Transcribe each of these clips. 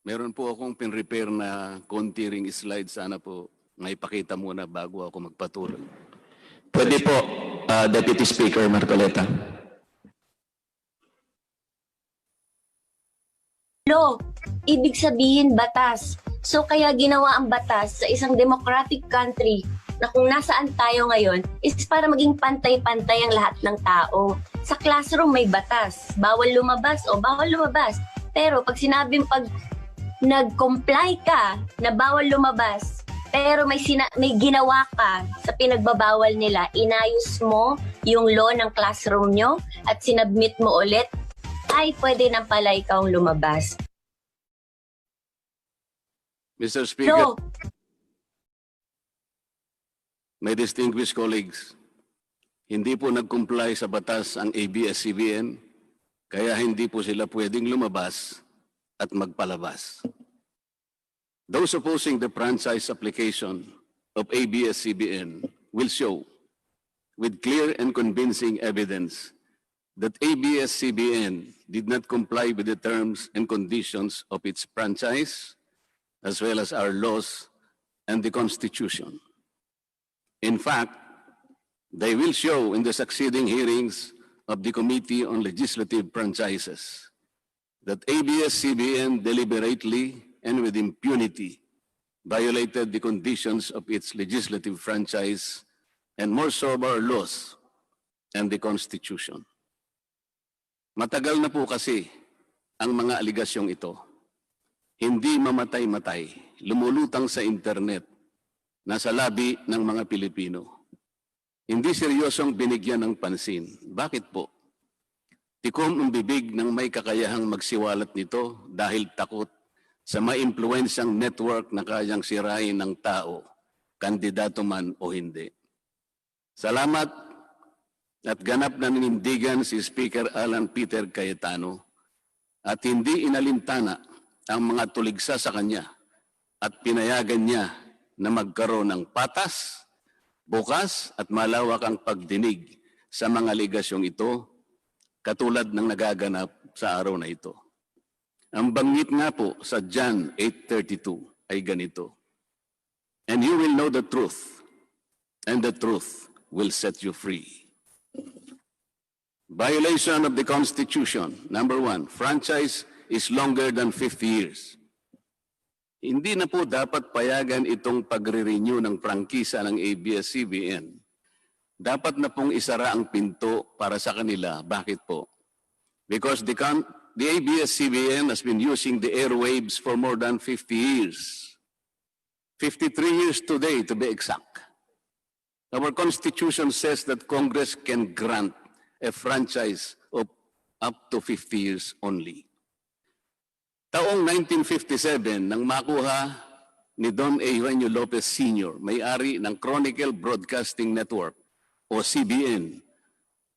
Meron po akong pin-repair na konti ring slide. Sana po maipakita muna bago ako magpatuloy. Pwede po, Deputy Speaker Marcoleta. Law, ibig sabihin batas. So kaya ginawa ang batas sa isang democratic country na kung nasaan tayo ngayon is para maging pantay-pantay ang lahat ng tao. Sa classroom may batas, bawal lumabas o bawal lumabas. Pero pag sinabing pag nag-comply ka na bawal lumabas, pero may ginawa ka sa pinagbabawal nila, inayos mo yung law ng classroom nyo at sinabmit mo ulit, ay pwede na pala ikaw lumabas. Mr. Speaker, No. my distinguished colleagues, hindi po nag-comply sa batas ang ABSCBN, kaya hindi po sila pwedeng lumabas at magpalabas. Those opposing the franchise application of ABSCBN will show with clear and convincing evidence that ABS-CBN did not comply with the terms and conditions of its franchise, as well as our laws and the Constitution. In fact, they will show in the succeeding hearings of the Committee on Legislative Franchises that ABS-CBN deliberately and with impunity violated the conditions of its legislative franchise and more so our laws and the Constitution. Matagal na po kasi ang mga aligasyong ito. Hindi mamatay-matay, lumulutang sa internet, nasa labi ng mga Pilipino. Hindi seryosong binigyan ng pansin. Bakit po? Tikom ang bibig ng may kakayahang magsiwalat nito dahil takot sa maimpluwensyang network na kayang sirain ng tao, kandidato man o hindi. Salamat at ganap na nanindigan si Speaker Alan Peter Cayetano at hindi inalintana ang mga tuligsa sa kanya at pinayagan niya na magkaroon ng patas, bukas at malawak ang pagdinig sa mga aligasyong ito katulad ng nagaganap sa araw na ito. Ang banggit nga po sa John 8:32 ay ganito, "And you will know the truth, and the truth will set you free." Violation of the Constitution. Number 1, franchise is longer than 50 years. Hindi na po dapat payagan itong pagre-renew ng prangkisa ng ABS-CBN. Dapat na pong isara ang pinto para sa kanila. Bakit po? Because the ABS-CBN has been using the airwaves for more than 50 years. 53 years today, to be exact. Our Constitution says that Congress can grant a franchise of up to 50 years only. Taong 1957, nang makuha ni Don Eugenio Lopez Sr., may-ari ng Chronicle Broadcasting Network o CBN,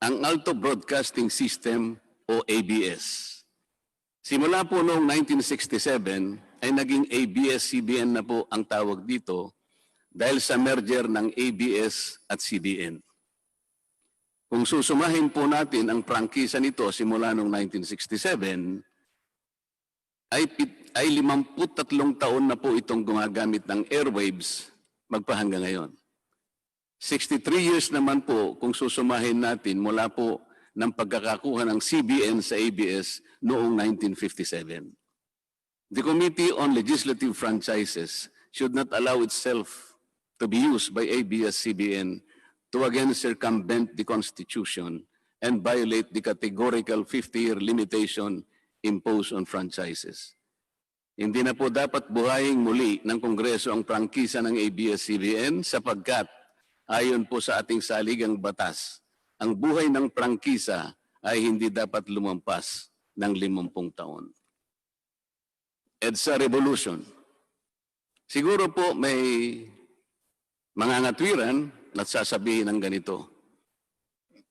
ang Alto Broadcasting System o ABS. Simula po noong 1967 ay naging ABS-CBN na po ang tawag dito dahil sa merger ng ABS at CBN. Kung susumahin po natin ang prangkisa nito simula noong 1967, ay 53 taon na po itong gumagamit ng airwaves magpahanggang ngayon. 63 years naman po kung susumahin natin mula po ng pagkakakuha ng CBN sa ABS noong 1957. The Committee on Legislative Franchises should not allow itself to be used by ABS-CBN to again circumvent the Constitution and violate the categorical 50-year limitation imposed on franchises. Hindi na po dapat buhayin muli ng Kongreso ang prangkisa ng ABS-CBN sapagkat ayon po sa ating saligang batas, ang buhay ng prangkisa ay hindi dapat lumampas ng 50 taon. EDSA Revolution. Siguro po may mga ngatwiran at sasabihin ng ganito.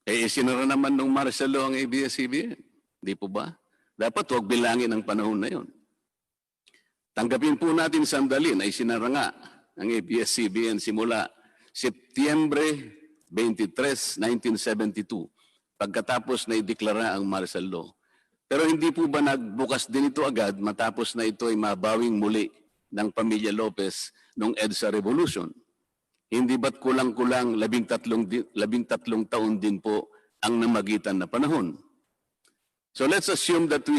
Isinara naman ng martial law ang ABS-CBN. Di po ba? Dapat huwag bilangin ang panahon na yon. Tanggapin po natin sandali na isinara nga ang ABS-CBN simula Setyembre 23, 1972, pagkatapos na ideklara ang martial law. Pero hindi po ba nagbukas din ito agad matapos na ito ay mabawing muli ng pamilya Lopez noong EDSA Revolution? Hindi ba't kulang-kulang 13 taon din po ang namagitan na panahon? So let's assume that we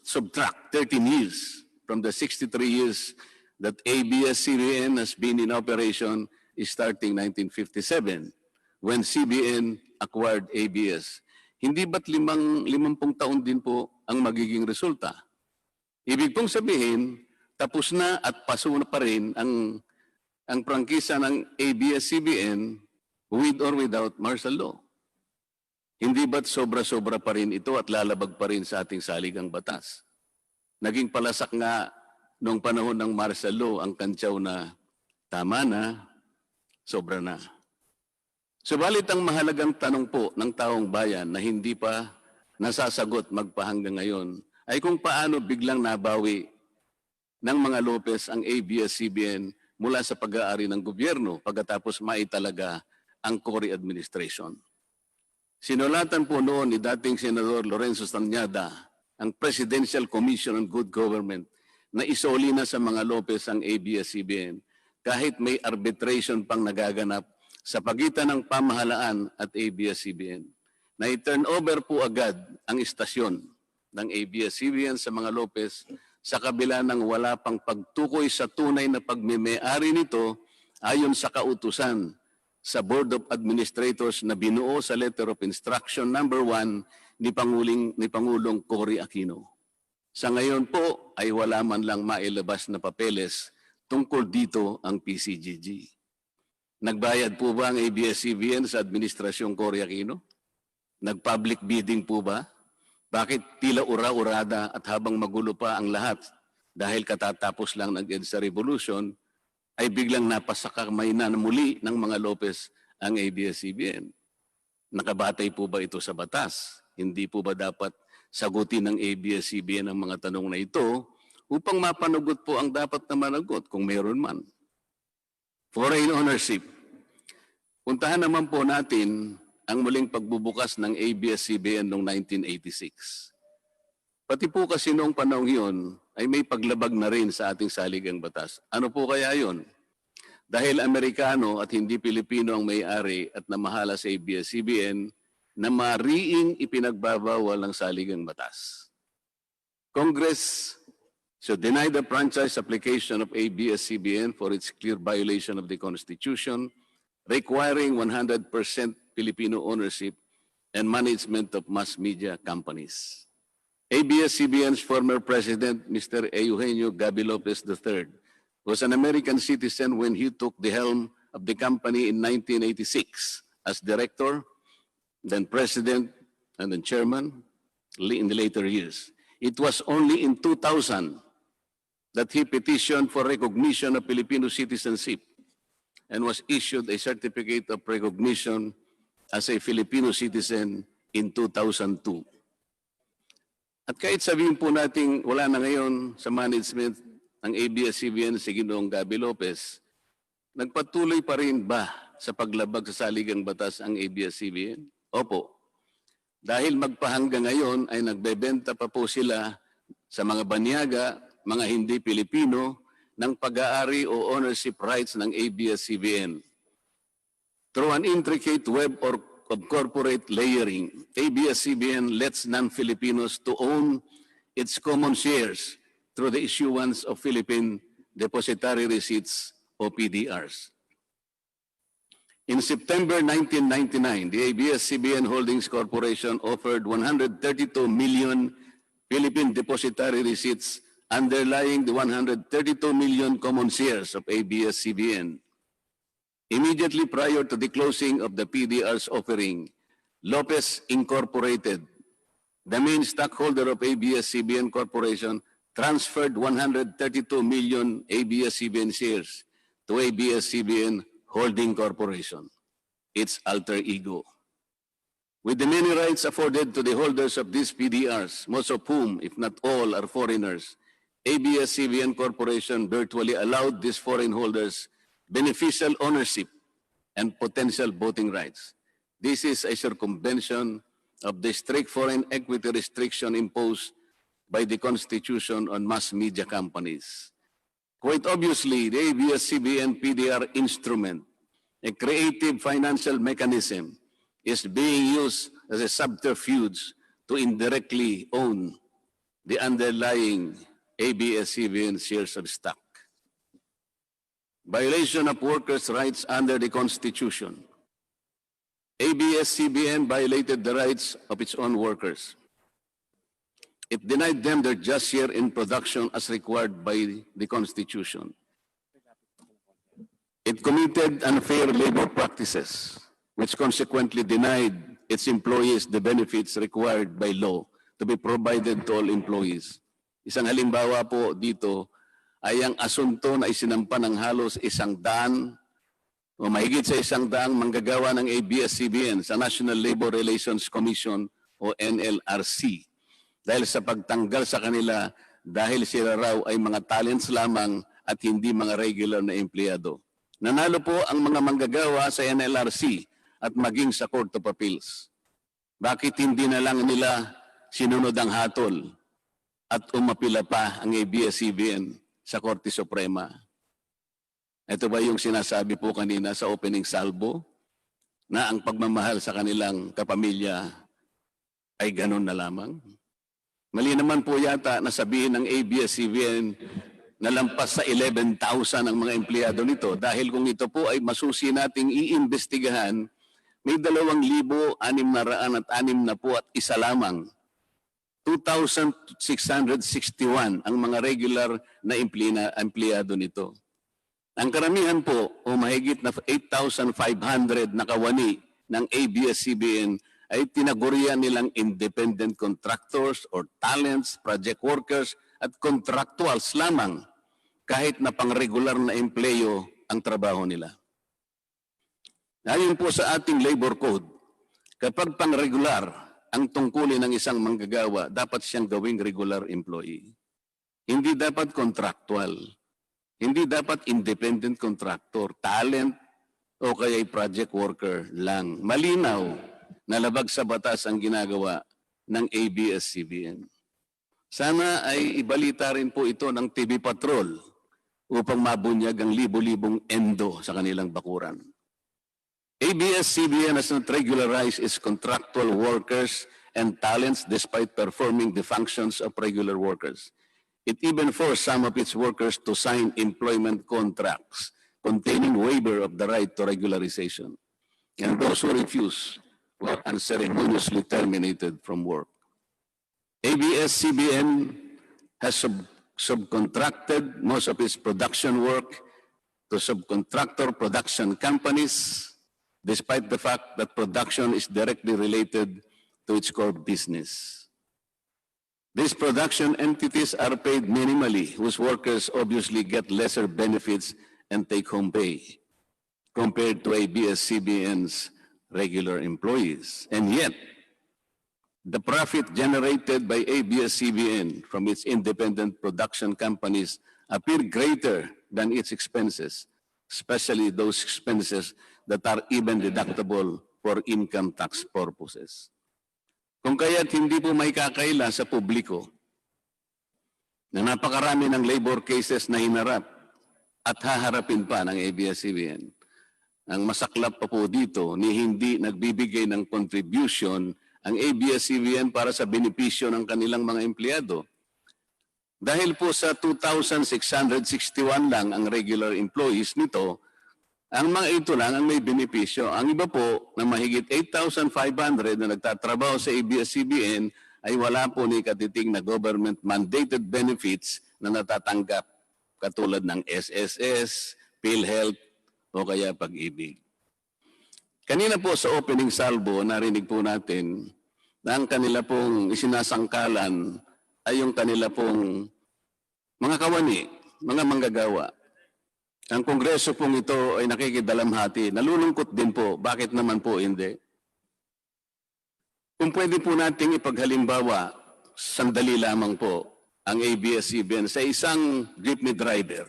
subtract 13 years from the 63 years that ABS-CBN has been in operation starting 1957 when CBN acquired ABS. Hindi ba't 50 taon din po ang magiging resulta? Ibig pong sabihin, tapos na at paso na pa rin ang prangkisa ng ABS-CBN with or without martial law. Hindi ba't sobra-sobra pa rin ito at lalabag pa rin sa ating saligang batas? Naging palasak nga noong panahon ng martial law ang kantsaw na tama na, sobra na. Subalit ang mahalagang tanong po ng taong bayan na hindi pa nasasagot magpahanggang ngayon ay kung paano biglang nabawi ng mga Lopez ang ABS-CBN mula sa pag-aari ng gobyerno pagkatapos maitalaga ang Cory administration. Sinulatan po noon ni dating Senador Lorenzo Tanyada ang Presidential Commission on Good Government na isoli na sa mga Lopez ang ABS-CBN kahit may arbitration pang nagaganap sa pagitan ng pamahalaan at ABS-CBN. Na i-turn over po agad ang istasyon ng ABS-CBN sa mga Lopez sa kabila ng wala pang pagtukoy sa tunay na pagmimay-ari nito ayon sa kautusan sa Board of Administrators na binuo sa Letter of Instruction number 1 ni Pangulong Cory Aquino. Sa ngayon po ay wala man lang mailabas na papeles tungkol dito ang PCGG. Nagbayad po ba ang ABS-CBN sa Administrasyong Cory Aquino? Nag-public bidding po ba? Bakit tila ura-urada at habang magulo pa ang lahat dahil katatapos lang ng EDSA Revolution, ay biglang napasakamay na muli ng mga Lopez ang ABS-CBN. Nakabatay po ba ito sa batas? Hindi po ba dapat sagutin ng ABS-CBN ang mga tanong na ito upang mapanagot po ang dapat na managot kung meron man? Foreign ownership. Puntahan naman po natin ang muling pagbubukas ng ABS-CBN noong 1986. Pati po kasi noong panahon yun ay may paglabag na rin sa ating saligang batas. Ano po kaya yun? Dahil Amerikano at hindi Pilipino ang may-ari at namahala sa ABS-CBN na mariing ipinagbabawal ng saligang batas. Congress should deny the franchise application of ABS-CBN for its clear violation of the Constitution, requiring 100% Filipino ownership and management of mass media companies. ABS-CBN's former president, Mr. Eugenio Gaby Lopez III, was an American citizen when he took the helm of the company in 1986 as director, then president, and then chairman in the later years. It was only in 2000 that he petitioned for recognition of Filipino citizenship and was issued a certificate of recognition as a Filipino citizen in 2002. At kahit sabihin po natin wala na ngayon sa management ng ABS-CBN si Ginoong Gaby Lopez, nagpatuloy pa rin ba sa paglabag sa saligang batas ang ABS-CBN? Opo. Dahil magpahanggang ngayon ay nagbebenta pa po sila sa mga banyaga, mga hindi Pilipino, ng pag-aari o ownership rights ng ABS-CBN. Through an intricate web of corporate layering, ABS-CBN lets non-Filipinos to own its common shares through the issuance of Philippine Depositary Receipts o PDRs. In September 1999, the ABS-CBN Holdings Corporation offered 132 million Philippine Depositary Receipts underlying the 132 million common shares of ABS-CBN. Immediately prior to the closing of the PDR's offering, Lopez Incorporated, the main stockholder of ABS-CBN Corporation, transferred 132 million ABS-CBN shares to ABS-CBN Holding Corporation, its alter ego. With the many rights afforded to the holders of these PDRs, most of whom, if not all, are foreigners, ABS-CBN Corporation virtually allowed these foreign holders beneficial ownership and potential voting rights. This is a circumvention of the strict foreign equity restriction imposed by the Constitution on mass media companies. Quite obviously, the ABS-CBN PDR instrument, a creative financial mechanism, is being used as a subterfuge to indirectly own the underlying ABS-CBN shares of stock. Violation of workers' rights under the Constitution. ABS-CBN violated the rights of its own workers. It denied them their just share in production as required by the Constitution. It committed unfair labor practices, which consequently denied its employees the benefits required by law to be provided to all employees. Isang halimbawa po dito ay ang asunto na isinampa ng halos 100 o mahigit sa 100 manggagawa ng ABS-CBN sa National Labor Relations Commission o NLRC dahil sa pagtanggal sa kanila dahil sila raw ay mga talents lamang at hindi mga regular na empleyado. Nanalo po ang mga manggagawa sa NLRC at maging sa Court of Appeals. Bakit hindi na lang nila sinunod ang hatol at umapila pa ang ABS-CBN sa Korte Suprema? Ito ba yung sinasabi po kanina sa opening salvo na ang pagmamahal sa kanilang kapamilya ay ganun na lamang? Mali naman po yata na sabihin ng ABS-CBN na lampas sa 11,000 ang mga empleyado nito dahil kung ito po ay masusi nating iimbestigahan, may 2,661 na po at isa lamang. 2,661 ang mga regular na empleyado nito. Ang karamihan po o mahigit na 8,500 na kawani ng ABS-CBN ay tinagurian nilang independent contractors or talents, project workers at contractuals lamang kahit na pang-regular na empleyo ang trabaho nila. Ayon po sa ating labor code, kapag pang-regular ang tungkulin ng isang manggagawa, dapat siyang gawing regular employee. Hindi dapat contractual. Hindi dapat independent contractor, talent, o kaya'y project worker lang. Malinaw na labag sa batas ang ginagawa ng ABS-CBN. Sana ay ibalita rin po ito ng TV Patrol upang mabunyag ang libo-libong endo sa kanilang bakuran. ABS-CBN has not regularized its contractual workers and talents despite performing the functions of regular workers. It even forced some of its workers to sign employment contracts containing waiver of the right to regularization. And those who refuse were unceremoniously terminated from work. ABS-CBN has subcontracted most of its production work to subcontractor production companies, despite the fact that production is directly related to its core business. These production entities are paid minimally, whose workers obviously get lesser benefits and take-home pay compared to ABS-CBN's regular employees. And yet, the profit generated by ABS-CBN from its independent production companies appear greater than its expenses, especially those expenses that are even deductible for income tax purposes. Kung kaya't hindi po may kakaila sa publiko na napakarami ng labor cases na hinarap at haharapin pa ng ABS-CBN. Ang masaklap pa po dito ni hindi nagbibigay ng contribution ang ABS-CBN para sa benepisyo ng kanilang mga empleyado. Dahil po sa 2,661 lang ang regular employees nito, ang mga ito lang ang may benepisyo. Ang iba po na mahigit 8,500 na nagtatrabaho sa ABS-CBN ay wala po ni katiting na government-mandated benefits na natatanggap katulad ng SSS, PhilHealth o kaya Pag-ibig. Kanina po sa opening salvo, narinig po natin na ang kanila pong isinasangkalan ay yung kanila pong mga kawani, mga manggagawa. Ang kongreso pong ito ay nakikidalamhati. Nalulungkot din po. Bakit naman po hindi? Kung pwede po nating ipaghalimbawa, sandali lamang po, ang ABS-CBN sa isang jeepney driver.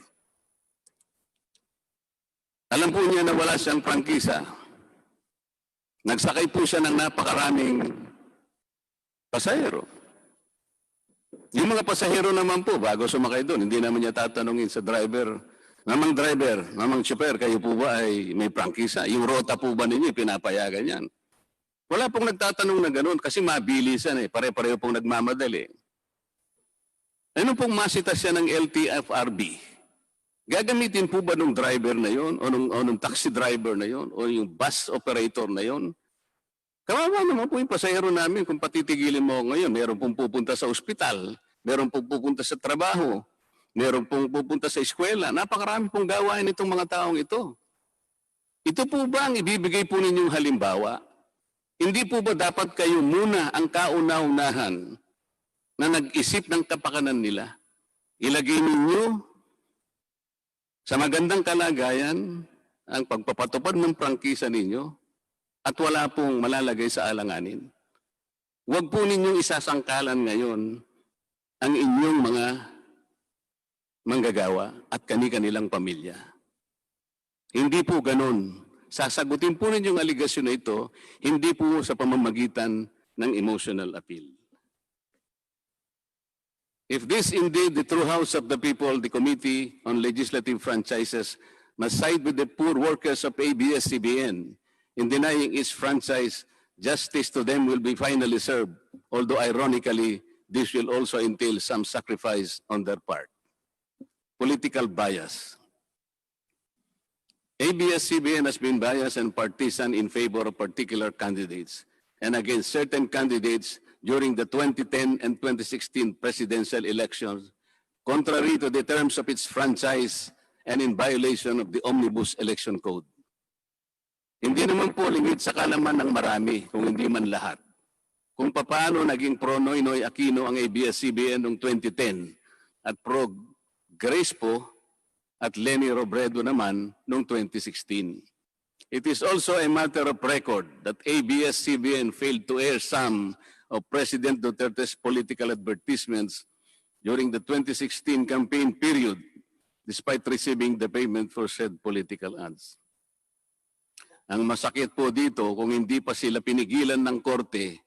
Alam po niya na wala siyang prangkisa. Nagsakay po siya ng napakaraming Pasahero. Yung mga pasahero naman po, bago sumakay doon, hindi naman niya tatanungin sa driver, Mamang chopper, kayo po ba ay may prangkisa? Yung rota po ba ninyo, pinapayagan yan? Wala pong nagtatanong na gano'n kasi mabilisan eh. Pare-pareho pong nagmamadali. Ano pong masita siya ng LTFRB? Gagamitin po ba ng driver na yon o nung taxi driver na yon o yung bus operator na yon? Kawawa naman po yung pasahero namin kung patitigilin mo ngayon. Meron pong pupunta sa ospital, meron pong pupunta sa trabaho, meron pong pupunta sa eskwela. Napakarami pong gawain itong mga taong ito. Ito po ba ang ibibigay po ninyong halimbawa? Hindi po ba dapat kayo muna ang kauna-unahan na nag-isip ng kapakanan nila? Ilagay ninyo sa magandang kalagayan ang pagpapatupad ng prangkisa ninyo at wala pong malalagay sa alanganin. Huwag po ninyong isasangkalan ngayon ang inyong mga manggagawa at kani-kanilang pamilya. Hindi po ganon. Sasagutin po ninyong aligasyon na ito, hindi po sa pamamagitan ng emotional appeal. If this indeed the true house of the people, the Committee on Legislative Franchises must side with the poor workers of ABSCBN in denying its franchise, justice to them will be finally served, although ironically, this will also entail some sacrifice on their part. Political bias. ABS-CBN has been biased and partisan in favor of particular candidates and against certain candidates during the 2010 and 2016 presidential elections, contrary to the terms of its franchise and in violation of the Omnibus Election Code. Hindi naman po lingid sa kalaman ng marami, kung hindi man lahat, kung paano naging pro-Noynoy Aquino ang ABS-CBN noong 2010 at pro-Grace po at Lenny Robredo naman noong 2016. It is also a matter of record that ABS-CBN failed to air some of President Duterte's political advertisements during the 2016 campaign period, despite receiving the payment for said political ads. Ang masakit po dito, kung hindi pa sila pinigilan ng korte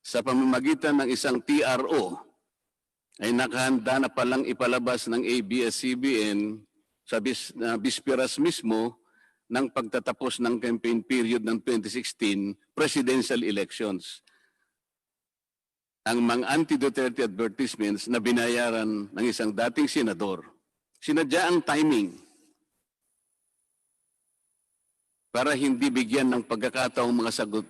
sa pamamagitan ng isang TRO, ay nakahanda na palang ipalabas ng ABS-CBN sa bisperas mismo ng pagtatapos ng campaign period ng 2016 presidential elections. Ang mga anti-Duterte advertisements na binayaran ng isang dating senador, sinadya ang timing para hindi bigyan ng pagkakataong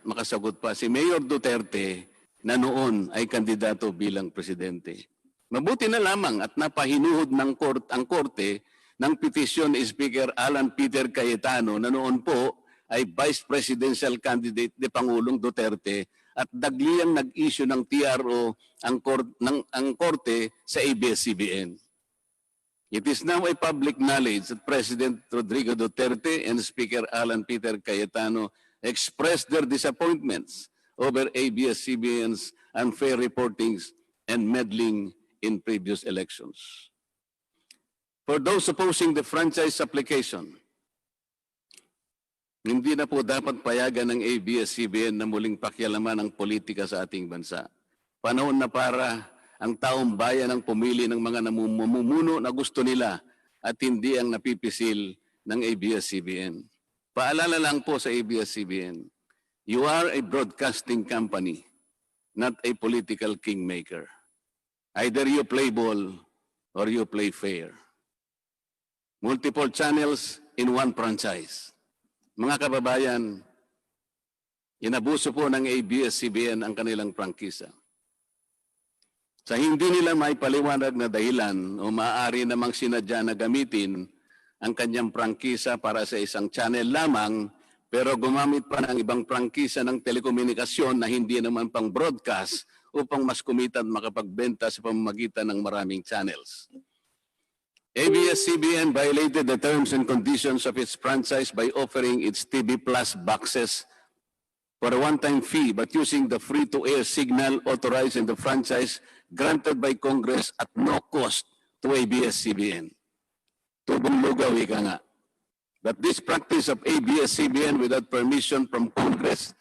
makasagot pa si Mayor Duterte na noon ay kandidato bilang presidente. Mabuti na lamang at napahinuhod ng ang korte ng petisyon ni Speaker Alan Peter Cayetano na noon po ay Vice Presidential Candidate ni Pangulong Duterte at dagliang nag-issue ng TRO ang korte sa ABS-CBN. It is now a public knowledge that President Rodrigo Duterte and Speaker Alan Peter Cayetano expressed their disappointments over ABS-CBN's unfair reportings and meddling in previous elections. For those opposing the franchise application, hindi na po dapat payagan ng ABS-CBN na muling pakialaman ang politika sa ating bansa. Panahon na para ang taong bayan ang pumili ng mga namumuno na gusto nila at hindi ang napipisil ng ABS-CBN. Paalala lang po sa ABS-CBN, you are a broadcasting company, not a political kingmaker. Either you play ball or you play fair. Multiple channels in one franchise. Mga kababayan, inabuso po ng ABS-CBN ang kanilang prangkisa. Sa hindi nila maipaliwanag na dahilan o maaari namang sinadya na gamitin ang kanyang prangkisa para sa isang channel lamang, pero gumamit pa ng ibang prangkisa ng telekomunikasyon na hindi naman pang broadcast upang mas kumita at makapagbenta sa pamamagitan ng maraming channels. ABS-CBN violated the terms and conditions of its franchise by offering its TV Plus boxes for a one-time fee but using the free-to-air signal authorized in the franchise granted by Congress at no cost to ABS-CBN. Tubong lugaw, ika nga. But this practice of ABS-CBN without permission from Congress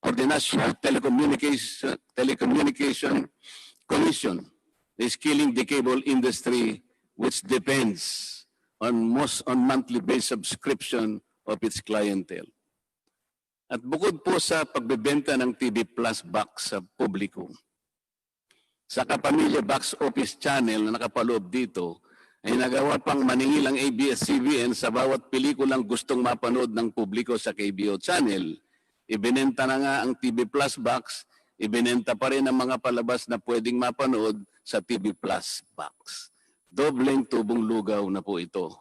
or the National Telecommunication Commission is killing the cable industry, which depends on monthly-based subscription of its clientele. At bukod po sa pagbebenta ng TV Plus box sa publiko, sa Kapamilya Box Office Channel na nakapaloob dito, ay nagawa pang maningil ang ABS-CBN sa bawat pelikulang gustong mapanood ng publiko sa KBO Channel. Ibinenta na nga ang TV Plus box, ibinenta pa rin ang mga palabas na pwedeng mapanood sa TV Plus box. Dobleng tubong lugaw na po ito.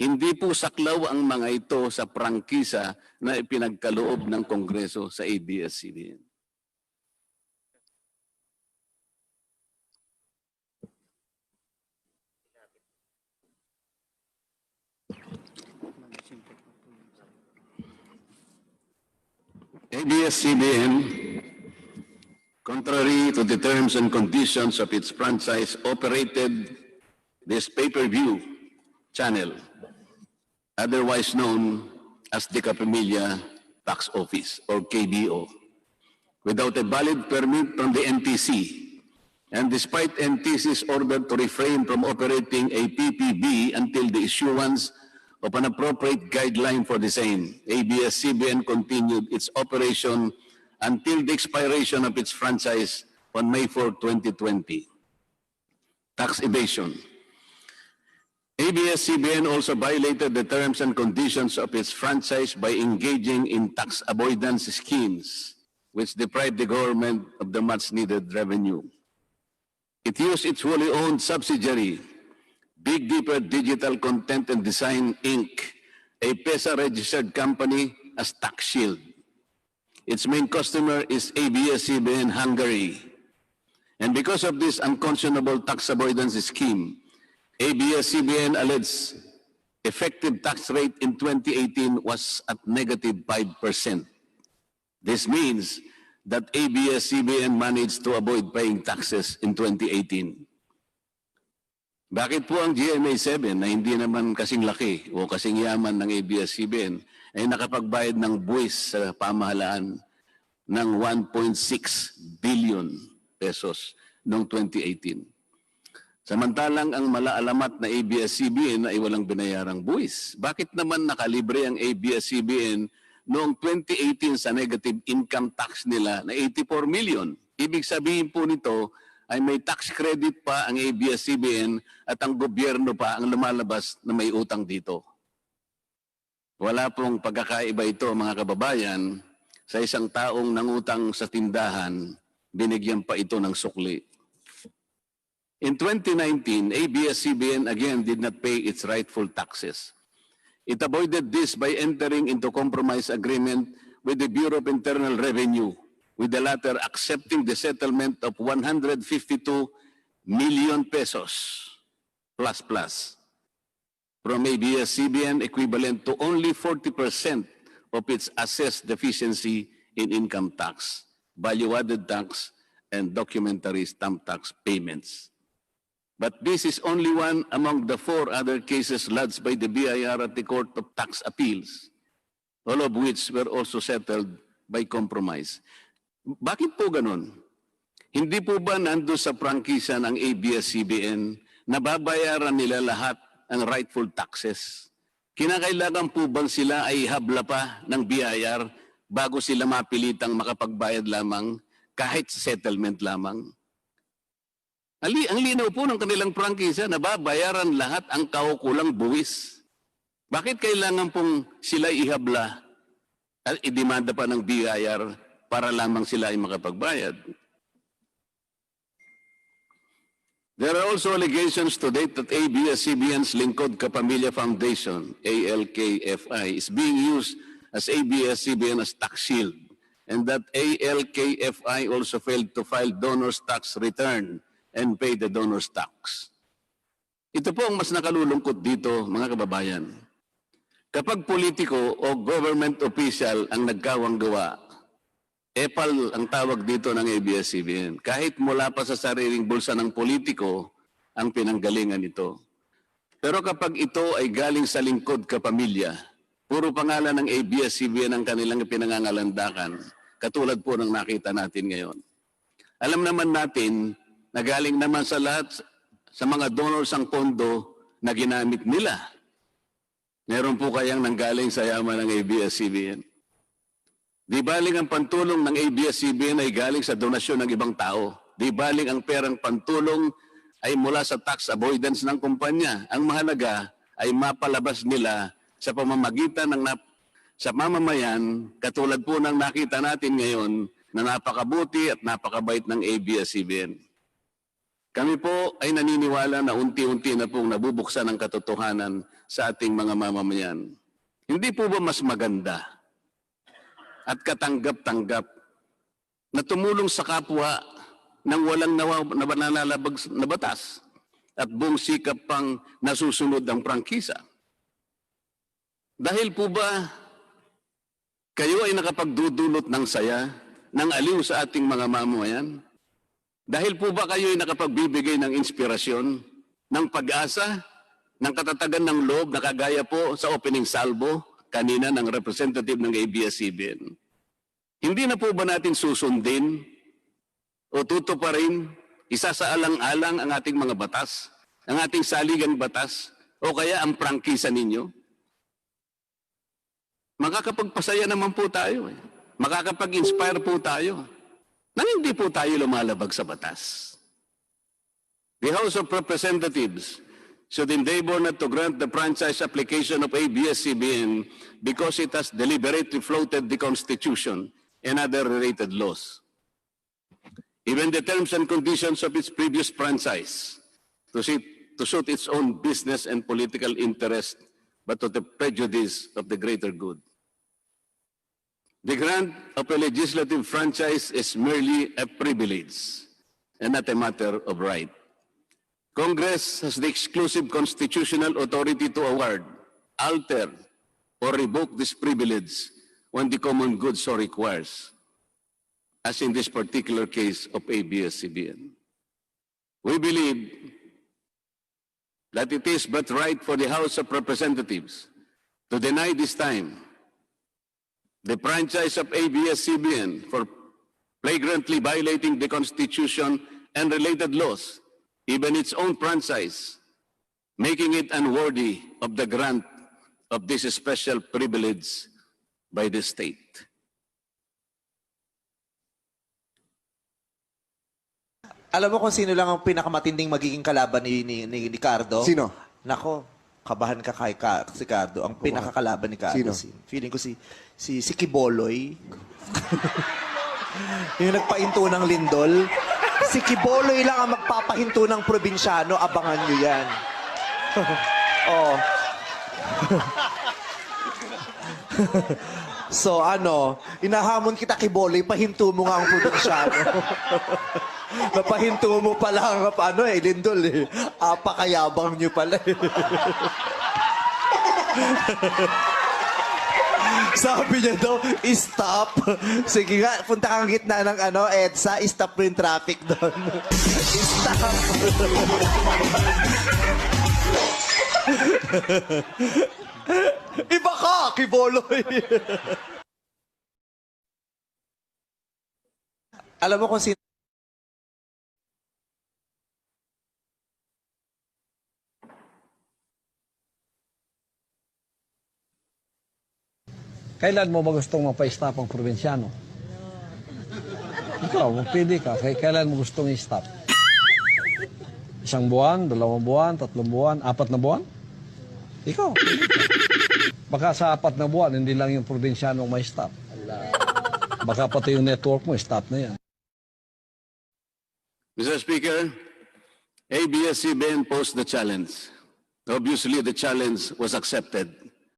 Hindi po saklaw ang mga ito sa prangkisa na ipinagkaloob ng Kongreso sa ABS-CBN. ABS-CBN, contrary to the terms and conditions of its franchise, operated this pay-per-view channel, otherwise known as the Kapamilya Box Office or KBO, without a valid permit from the NTC. And despite NTC's order to refrain from operating a PPB until the issuance of an appropriate guideline for the same, ABS-CBN continued its operation until the expiration of its franchise on May 4, 2020. Tax evasion. ABS-CBN also violated the terms and conditions of its franchise by engaging in tax avoidance schemes, which deprived the government of the much-needed revenue. It used its wholly owned subsidiary, Big Dipper Digital Content and Design, Inc., a PESA-registered company, as tax shield. Its main customer is ABS-CBN Hungary. And because of this unconscionable tax avoidance scheme, ABS-CBN alleged effective tax rate in 2018 was at negative 5%. This means that ABS-CBN managed to avoid paying taxes in 2018. Bakit po ang GMA7 na hindi naman kasing laki o kasing yaman ng ABS-CBN ay nakapagbayad ng buwis sa pamahalaan ng 1.6 billion pesos noong 2018? Samantalang ang malaalamat na ABS-CBN ay walang binayarang buwis. Bakit naman nakalibre ang ABS-CBN noong 2018 sa negative income tax nila na 84 million? Ibig sabihin po nito ay may tax credit pa ang ABS-CBN at ang gobyerno pa ang lumalabas na may utang dito. Wala pong pagkakaiba ito, mga kababayan. Sa isang taong nangutang sa tindahan, binigyan pa ito ng sukli. In 2019, ABS-CBN again did not pay its rightful taxes. It avoided this by entering into compromise agreement with the Bureau of Internal Revenue, with the latter accepting the settlement of 152 million pesos plus from ABS-CBN, equivalent to only 40% of its assessed deficiency in income tax, value-added tax, and documentary stamp tax payments. But this is only one among the 4 other cases lodged by the BIR at the Court of Tax Appeals, all of which were also settled by compromise. Bakit po ganun? Hindi po ba nando sa prangkisa ng ABS-CBN na babayaran nila lahat ang rightful taxes? Kinakailangan po bang sila ay habla pa ng BIR bago sila mapilitang makapagbayad lamang kahit settlement lamang? Ang linaw po ng kanilang prangkisa na babayaran lahat ang kaukulang buwis. Bakit kailangan pong sila ihabla at idemanda pa ng BIR para lamang sila ay makapagbayad? There are also allegations to date that ABS-CBN's Lingkod Kapamilya Foundation, ALKFI, is being used as ABS-CBN as tax shield, and that ALKFI also failed to file donor's tax return and pay the donor's tax. Ito po ang mas nakalulungkot dito, mga kababayan. Kapag politiko o government official ang nagkawang gawa, epal ang tawag dito ng ABS-CBN. Kahit mula pa sa sariling bulsa ng politiko ang pinanggalingan ito. Pero kapag ito ay galing sa Lingkod Kapamilya, puro pangalan ng ABS-CBN ang kanilang pinangangalandakan. katulad po ng nakita natin ngayon. Alam naman natin na galing naman sa lahat, sa mga donors ang pondo na ginamit nila. Meron po kayang nanggaling sa yaman ng ABS-CBN. Di baling ang pantulong ng ABS-CBN ay galing sa donasyon ng ibang tao. Di baling ang perang pantulong ay mula sa tax avoidance ng kumpanya. Ang mahalaga ay mapalabas nila sa pamamagitan ng sa mamamayan, katulad po ng nakita natin ngayon na napakabuti at napakabait ng ABS-CBN. Kami po ay naniniwala na unti-unti na pong nabubuksan ang katotohanan sa ating mga mamamayan. Hindi po ba mas maganda at katanggap-tanggap na tumulong sa kapwa ng walang nalalabag na batas at buong sikap pang nasusunod ang prangkisa? Dahil po ba kayo ay nakapagdudulot ng saya, ng aliw sa ating mga mamamayan? Dahil po ba kayo ay nakapagbibigay ng inspirasyon, ng pag-asa, ng katatagan ng loob na kagaya po sa opening salvo kanina ng representative ng ABS-CBN? Hindi na po ba natin susundin o tutuparin, isasaalang-alang ang ating mga batas, ang ating saligang batas, o kaya ang prangkisa ninyo? Makakapagpasaya naman po tayo. Makakapag-inspire po tayo. Nang hindi po tayo lumalabag sa batas. The House of Representatives should endeavor not to grant the franchise application of ABS-CBN because it has deliberately floated the Constitution and other related laws. Even the terms and conditions of its previous franchise to suit its own business and political interest, but to the prejudice of the greater good. The grant of a legislative franchise is merely a privilege and not a matter of right. Congress has the exclusive constitutional authority to award, alter, or revoke this privilege when the common good so requires, as in this particular case of ABS-CBN. We believe that it is but right for the House of Representatives to deny this time the franchise of ABS-CBN for flagrantly violating the Constitution and related laws, even its own franchise, making it unworthy of the grant of this special privilege by the state. Alam mo kung sino lang ang pinakamatinding magiging kalaban ni Cardo? Sino? Nako, kabahan ka si Cardo. Ang pinakakalaban ni Cardo. Sino? Feeling ko si Kiboloy. Yung nagpahinto ng lindol. Si Kiboloy lang ang magpapahinto ng probinsyano. Abangan nyo yan. Oh. So inahamon kita Kiboloy, pahinto mo nga ang probinsyano. Napahinto mo pala ang lindol eh. Apakayabang nyo pala eh. Sabi niya daw, stop. Sige nga, punta kang gitna ng EDSA, stop mo yung traffic doon. Stop. Iba ka, Kiboloy. Alam mo kung sino Kailan mo ba gustong mapa-stop ang probinsyano? Ikaw, magpili ka. Kailan mo gustong i-stop? 1 buwan, 2 buwan, 3 buwan, 4 na buwan? Ikaw. Baka sa 4 na buwan, hindi lang yung probinsyano may stop. Baka pati yung network mo, stop na yan. Mr. Speaker, ABS-CBN posed the challenge. Obviously, the challenge was accepted.